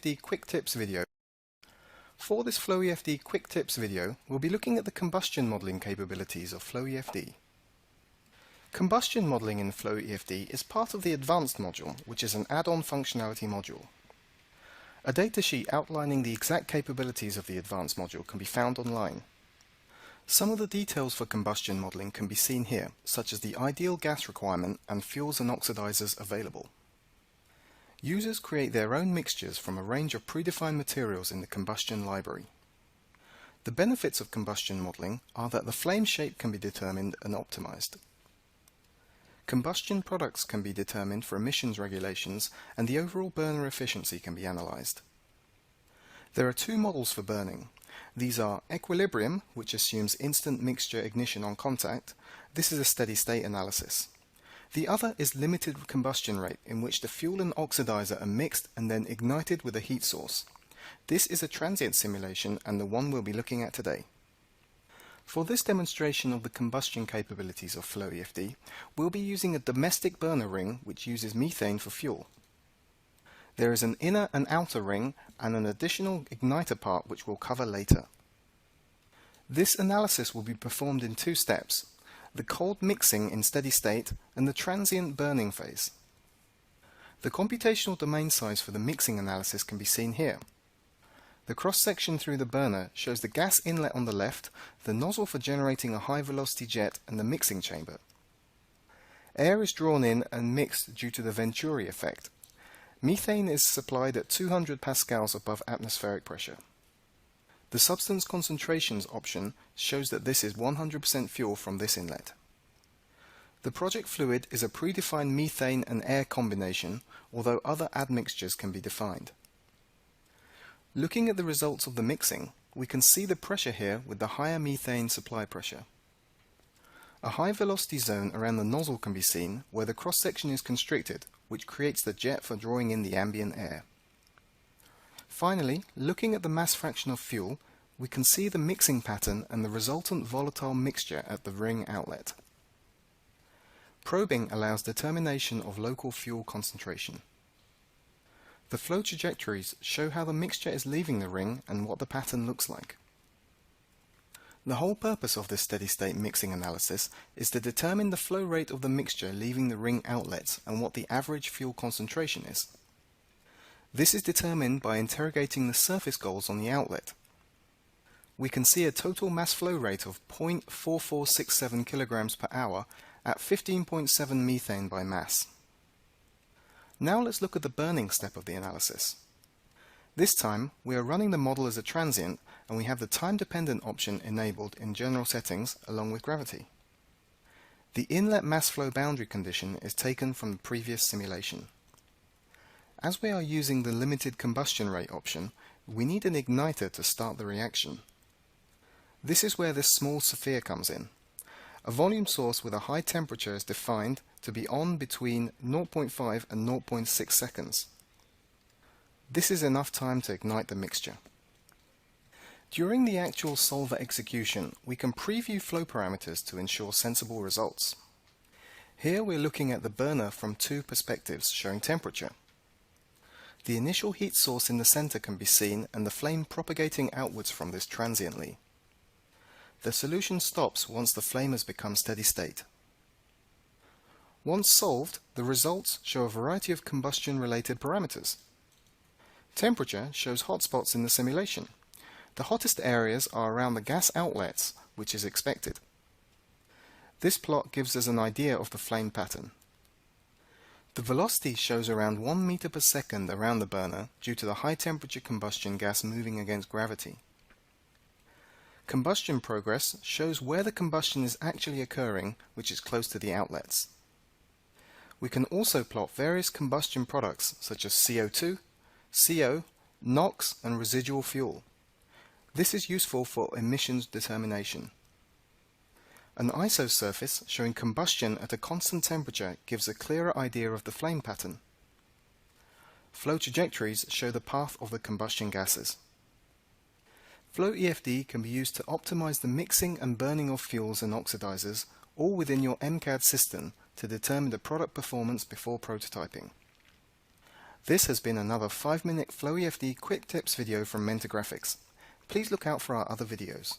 FloEFD Quick Tips video. For this FloEFD Quick Tips video, we'll be looking at the combustion modeling capabilities of FloEFD. Combustion modeling in FloEFD is part of the Advanced module, which is an add-on functionality module. A datasheet outlining the exact capabilities of the Advanced module can be found online. Some of the details for combustion modeling can be seen here, such as the ideal gas requirement and fuels and oxidizers available. Users create their own mixtures from a range of predefined materials in the combustion library. The benefits of combustion modeling are that the flame shape can be determined and optimized. Combustion products can be determined for emissions regulations, and the overall burner efficiency can be analyzed. There are two models for burning. These are equilibrium, which assumes instant mixture ignition on contact. This is a steady state analysis. The other is limited combustion rate, in which the fuel and oxidizer are mixed and then ignited with a heat source. This is a transient simulation and the one we'll be looking at today. For this demonstration of the combustion capabilities of FloEFD, we'll be using a domestic burner ring which uses methane for fuel. There is an inner and outer ring and an additional igniter part which we'll cover later. This analysis will be performed in two steps: the cold mixing in steady state and the transient burning phase. The computational domain size for the mixing analysis can be seen here. The cross-section through the burner shows the gas inlet on the left, the nozzle for generating a high-velocity jet, and the mixing chamber. Air is drawn in and mixed due to the Venturi effect. Methane is supplied at 200 pascals above atmospheric pressure. The substance concentrations option shows that this is 100% fuel from this inlet. The project fluid is a predefined methane and air combination, although other admixtures can be defined. Looking at the results of the mixing, we can see the pressure here with the higher methane supply pressure. A high velocity zone around the nozzle can be seen where the cross-section is constricted, which creates the jet for drawing in the ambient air. Finally, looking at the mass fraction of fuel, we can see the mixing pattern and the resultant volatile mixture at the ring outlet. Probing allows determination of local fuel concentration. The flow trajectories show how the mixture is leaving the ring and what the pattern looks like. The whole purpose of this steady-state mixing analysis is to determine the flow rate of the mixture leaving the ring outlets and what the average fuel concentration is. This is determined by interrogating the surface goals on the outlet. We can see a total mass flow rate of 0.4467 kg per hour at 15.7 methane by mass. Now let's look at the burning step of the analysis. This time we are running the model as a transient, and we have the time-dependent option enabled in general settings along with gravity. The inlet mass flow boundary condition is taken from the previous simulation. As we are using the limited combustion rate option, we need an igniter to start the reaction. This is where this small sphere comes in. A volume source with a high temperature is defined to be on between 0.5 and 0.6 seconds. This is enough time to ignite the mixture. During the actual solver execution, we can preview flow parameters to ensure sensible results. Here we're looking at the burner from two perspectives showing temperature. The initial heat source in the center can be seen and the flame propagating outwards from this transiently. The solution stops once the flame has become steady state. Once solved, the results show a variety of combustion-related parameters. Temperature shows hotspots in the simulation. The hottest areas are around the gas outlets, which is expected. This plot gives us an idea of the flame pattern. The velocity shows around 1 meter per second around the burner due to the high temperature combustion gas moving against gravity. Combustion progress shows where the combustion is actually occurring, which is close to the outlets. We can also plot various combustion products such as CO2, CO, NOx, and residual fuel. This is useful for emissions determination. An ISO surface showing combustion at a constant temperature gives a clearer idea of the flame pattern. Flow trajectories show the path of the combustion gases. FloEFD can be used to optimize the mixing and burning of fuels and oxidizers, all within your MCAD system, to determine the product performance before prototyping. This has been another 5-minute FloEFD quick tips video from Mentor Graphics. Please look out for our other videos.